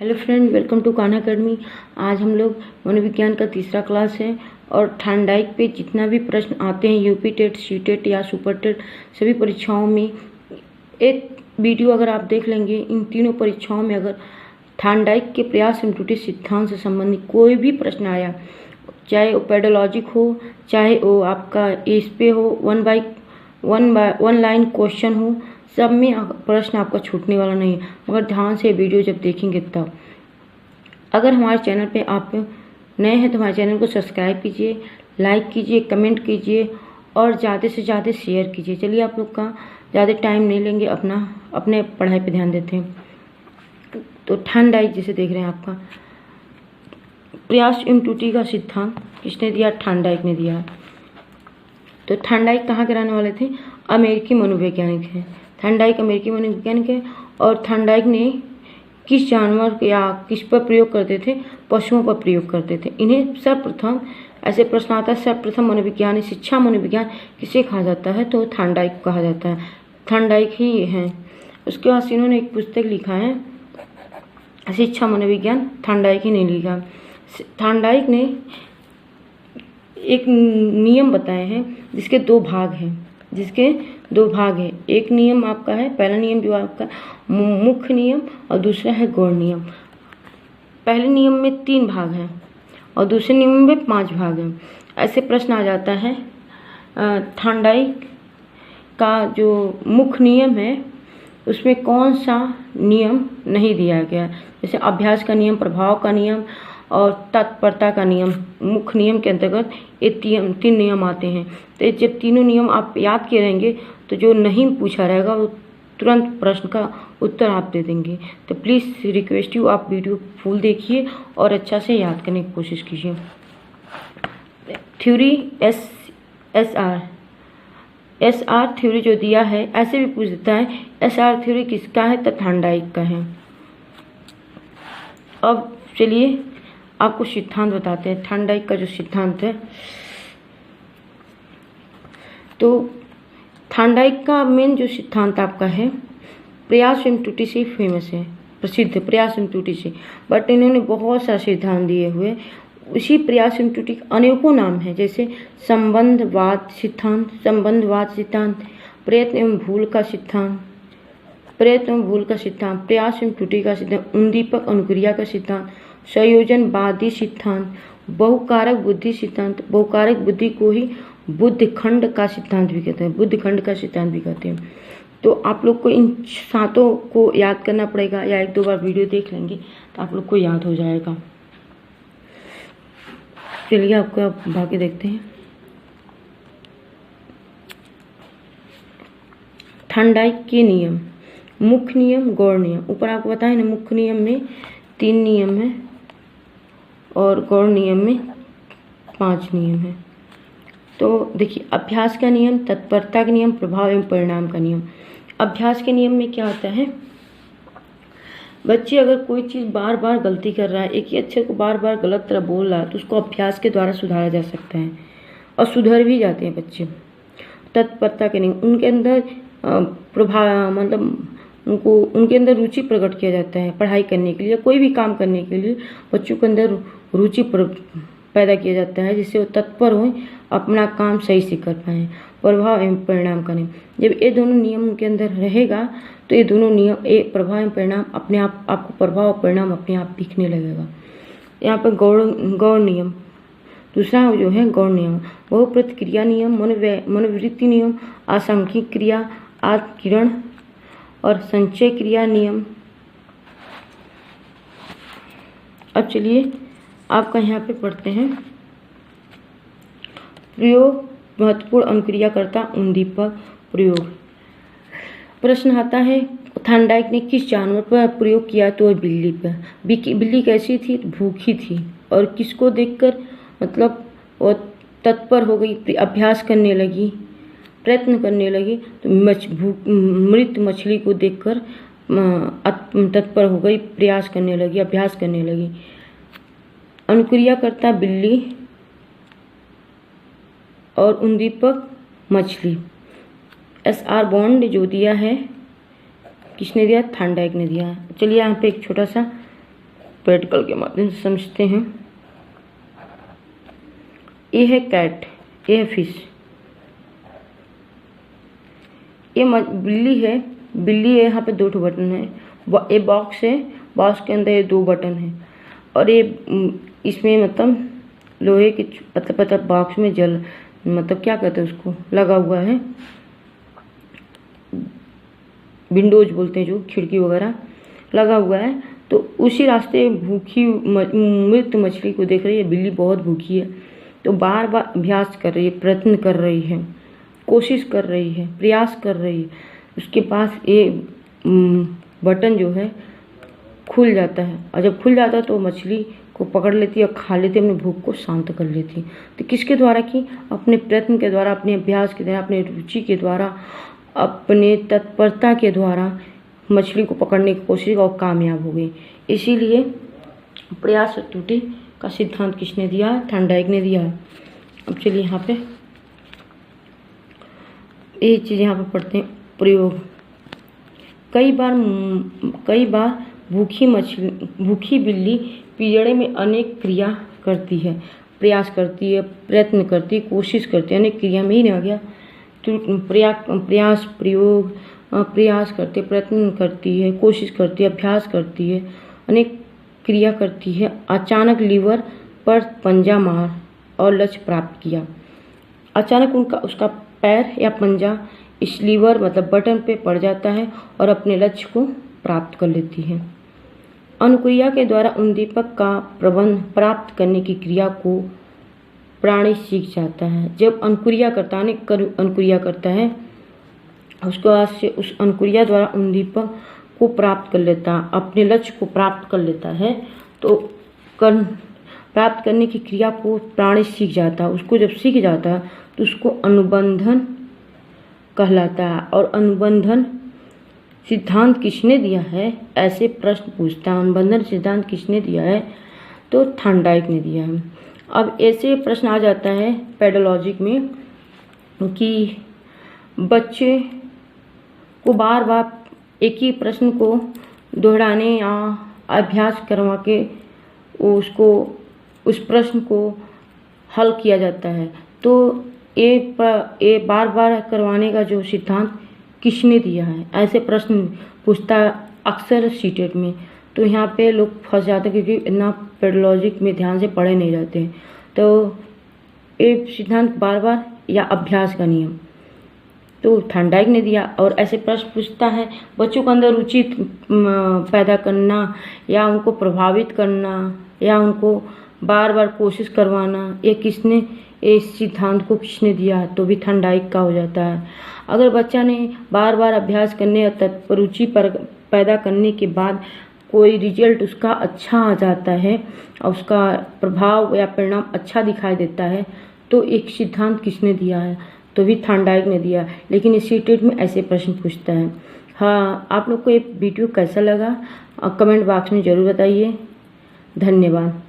Hello friend, welcome to Kanha academy. आज हम लोग मनोविज्ञान का तीसरा क्लास है और थार्नडाइक पे जितना भी प्रश्न आते हैं यूपी टेट, सी टेट या सुपर टेट सभी परीक्षाओं में एक वीडियो अगर आप देख लेंगे, इन तीनों परीक्षाओं में अगर थार्नडाइक के प्रयास एवं त्रुटि सिद्धांत से संबंधित कोई भी प्रश्न आया, चाहे वो पेडोलॉजिक हो, चाहे वो आपका इस पे हो, वन लाइन क्वेश्चन हो, सब में प्रश्न आपका छूटने वाला नहीं है। मगर ध्यान से वीडियो जब देखेंगे तब। अगर हमारे चैनल पे आप नए हैं तो हमारे चैनल को सब्सक्राइब कीजिए, लाइक कीजिए, कमेंट कीजिए और ज़्यादा से ज़्यादा शेयर कीजिए। चलिए, आप लोग का ज़्यादा टाइम नहीं लेंगे, अपने पढ़ाई पे ध्यान देते हैं। तो थार्नडाइक जैसे देख रहे हैं, आपका प्रयास एवं त्रुटि का सिद्धांत किसने दिया? थार्नडाइक ने दिया। तो थार्नडाइक कहाँ के रहने वाले थे? अमेरिकी मनोवैज्ञानिक हैं। थार्नडाइक अमेरिकी मनोवैज्ञानिक है। और थार्नडाइक ने किस जानवर या किस पर प्रयोग करते थे? पशुओं पर प्रयोग करते थे। इन्हें सर्वप्रथम ऐसे प्रश्न आता है, सर्वप्रथम मनोविज्ञान, शिक्षा मनोविज्ञान किसे कहा जाता है? तो थार्नडाइक कहा जाता है। थार्नडाइक ही हैं। उसके बाद इन्होंने एक पुस्तक लिखा है, शिक्षा मनोविज्ञान। थार्नडाइक ही नहीं लिखा। थार्नडाइक ने एक नियम बताए हैं जिसके दो भाग हैं। एक नियम आपका है, पहला नियम जो आपका मुख्य नियम और दूसरा है गौण नियम। पहले नियम में 3 भाग हैं और दूसरे नियम में 5 भाग हैं। ऐसे प्रश्न आ जाता है। थार्नडाइक का जो मुख्य नियम है उसमें कौन सा नियम नहीं दिया गया? जैसे अभ्यास का नियम, प्रभाव का नियम और तत्परता का नियम। मुख्य नियम के अंतर्गत ये 3 नियम आते हैं। तो जब तीनों नियम आप याद किए रहेंगे तो जो नहीं पूछा रहेगा वो तुरंत प्रश्न का उत्तर आप दे देंगे। तो प्लीज़ रिक्वेस्ट यू, आप वीडियो फुल देखिए और अच्छा से याद करने की कोशिश कीजिए। थ्योरी एस आर थ्योरी जो दिया है, ऐसे भी पूछ देता है एस आर थ्योरी किसका है? तो थार्नडाइक का है। अब चलिए आपको सिद्धांत बताते हैं, थार्नडाइक का जो सिद्धांत है। तो थार्नडाइक का मेन जो सिद्धांत आपका है, प्रयास एवं त्रुटि से फेमस है, प्रसिद्ध प्रयास एवं त्रुटि से। बट इन्होंने बहुत सारे सिद्धांत दिए हुए। उसी प्रयास एवं त्रुटि के अनेकों नाम हैं, जैसे संबंधवाद सिद्धांत, प्रयत्न एवं भूल का सिद्धांत, प्रयास एवं त्रुटि का सिद्धांत, उद्दीपक अनुक्रिया का सिद्धांत, संयोजनवादी सिद्धांत, बहुकारक बुद्धि सिद्धांत। बहुकारक बुद्धि को ही बुद्धखंड का सिद्धांत भी कहते हैं। तो आप लोग को इन 7 को याद करना पड़ेगा, या 1-2 बार वीडियो देख लेंगे तो आप लोग को याद हो जाएगा। चलिए आपको बाकी देखते हैं। थार्नडाइक के नियम, मुख्य नियम, गौण नियम। ऊपर आपको बताया ना, मुख्य नियम में 3 नियम है और गौण नियम में 5 नियम है। तो देखिए, अभ्यास का नियम, तत्परता का नियम, प्रभाव एवं परिणाम का नियम। अभ्यास के नियम में क्या होता है? बच्चे अगर कोई चीज़ बार बार गलती कर रहा है, एक ही अक्षर को बार बार गलत तरह बोल रहा है, तो उसको अभ्यास के द्वारा सुधारा जा सकता है और सुधर भी जाते हैं बच्चे। तत्परता के नियम, उनके अंदर प्रभाव उनके अंदर रुचि प्रकट किया जाता है पढ़ाई करने के लिए, कोई भी काम करने के लिए बच्चों के अंदर रुचि पैदा किया जाता है, जिससे वो तत्पर हो, अपना काम सही से कर पाएँ। प्रभाव एवं परिणाम का नियम, जब ये दोनों नियम उनके अंदर रहेगा तो ये दोनों नियम, प्रभाव एवं परिणाम अपने आप, आपको प्रभाव और परिणाम अपने आप दिखने लगेगा। यहाँ पर गौण नियम, दूसरा जो है गौण नियम, बहुप्रतिक्रिया नियम, मनोवृत्ति नियम, आसांख्यिक क्रिया, आत्मकिरण और संचय क्रिया नियम। अब चलिए आपका यहाँ पे पढ़ते हैं। प्रयोग, महत्वपूर्ण अनुक्रियाकर्ता, उद्दीपक, प्रयोग। प्रश्न आता है, थार्नडाइक ने किस जानवर पर प्रयोग किया? तो बिल्ली पर। बिल्ली कैसी थी? भूखी थी और किसको देखकर, मतलब वो तत्पर हो गई, अभ्यास करने लगी, प्रयत्न करने लगी। तो मृत मछली को देखकर तत्पर हो गई, प्रयास करने लगी, अभ्यास करने लगी। अनुक्रियाकर्ता बिल्ली और उद्दीपक मछली। SR बॉन्ड जो दिया है किसने दिया? थार्नडाइक ने दिया। चलिए यहाँ पे एक छोटा सा प्रैक्टिकल के माध्यम से समझते हैं। ये है कैट, ये है फिश, ये बिल्ली है, बिल्ली है, यहाँ पे 2 बटन है, ये बॉक्स है, बॉक्स के अंदर ये 2 बटन है, और ये इसमें मतलब लोहे के पतला बॉक्स में जल मतलब क्या कहते हैं उसको लगा हुआ है, विंडोज बोलते हैं जो खिड़की वगैरह लगा हुआ है। तो उसी रास्ते भूखी मृत मछली को देख रही है, बिल्ली बहुत भूखी है, तो बार बार अभ्यास कर रही है, प्रयत्न कर रही है, कोशिश कर रही है, प्रयास कर रही है। उसके पास ये बटन जो है खुल जाता है, और जब खुल जाता है तो मछली को पकड़ लेती है और खा लेती है, अपनी भूख को शांत कर लेती है। तो किसके द्वारा की? अपने प्रयत्न के द्वारा, अपने अभ्यास के द्वारा, अपने रुचि के द्वारा, अपने तत्परता के द्वारा मछली को पकड़ने की कोशिश और कामयाब हो गई। इसीलिए प्रयास और त्रुटि का सिद्धांत किसने दिया? थॉर्नडाइक ने दिया। अब चलिए यहाँ पे ये चीज़ यहाँ पे पढ़ते हैं। प्रयोग। कई बार भूखी बिल्ली पिंजड़े में अनेक क्रिया करती है, प्रयास करती है, प्रयत्न करती है, कोशिश करती है, अनेक क्रिया में ही नहीं आ गया। प्रयास, प्रयोग, प्रयास करती है, प्रयत्न करती है, कोशिश करती है, अभ्यास करती है, अनेक क्रिया करती है। अचानक लीवर पर पंजा मार और लक्ष्य प्राप्त किया। अचानक उसका पैर या पंजा इस लीवर मतलब बटन पे पड़ जाता है और अपने लक्ष्य को प्राप्त कर लेती है। अनुक्रिया के द्वारा उद्दीपक का प्रबंध प्राप्त करने की क्रिया को प्राणी सीख जाता है। जब अनुक्रिया करता है उसके बाद से उस अनुक्रिया द्वारा उद्दीपक को प्राप्त कर लेता है, अपने लक्ष्य को प्राप्त कर लेता है, तो प्राप्त करने की क्रिया को प्राणी सीख जाता है। उसको जब सीख जाता है तो उसको अनुबंधन कहलाता है। और अनुबंधन सिद्धांत किसने दिया है? ऐसे प्रश्न पूछता है। अनुबंधन सिद्धांत किसने दिया है? तो थॉर्नडाइक ने दिया है। अब ऐसे प्रश्न आ जाता है पेडागॉजिक में कि बच्चे को बार बार एक ही प्रश्न को दोहराने या अभ्यास करवा के उसको उस प्रश्न को हल किया जाता है। तो ये बार बार करवाने का जो सिद्धांत किसने दिया है? ऐसे प्रश्न पूछता है अक्सर सीटेट में। तो यहाँ पे लोग फंस जाते हैं क्योंकि इतना पेडागॉजिक में ध्यान से पढ़े नहीं जाते हैं। तो ये सिद्धांत बार बार या अभ्यास का नियम तो थॉर्नडाइक ने दिया। और ऐसे प्रश्न पूछता है बच्चों के अंदर रुचि पैदा करना या उनको प्रभावित करना या उनको बार बार कोशिश करवाना, ये सिद्धांत को किसने दिया? तो भी थॉर्नडाइक का हो जाता है। अगर बच्चा ने बार बार अभ्यास करने या रुचि पैदा करने के बाद कोई रिजल्ट उसका अच्छा आ जाता है और उसका प्रभाव या परिणाम अच्छा दिखाई देता है, तो एक सिद्धांत किसने दिया है? तो भी थॉर्नडाइक ने दिया। लेकिन इस सीटेट में ऐसे प्रश्न पूछता है। हाँ, आप लोग को ये वीडियो कैसा लगा कमेंट बॉक्स में ज़रूर बताइए। धन्यवाद।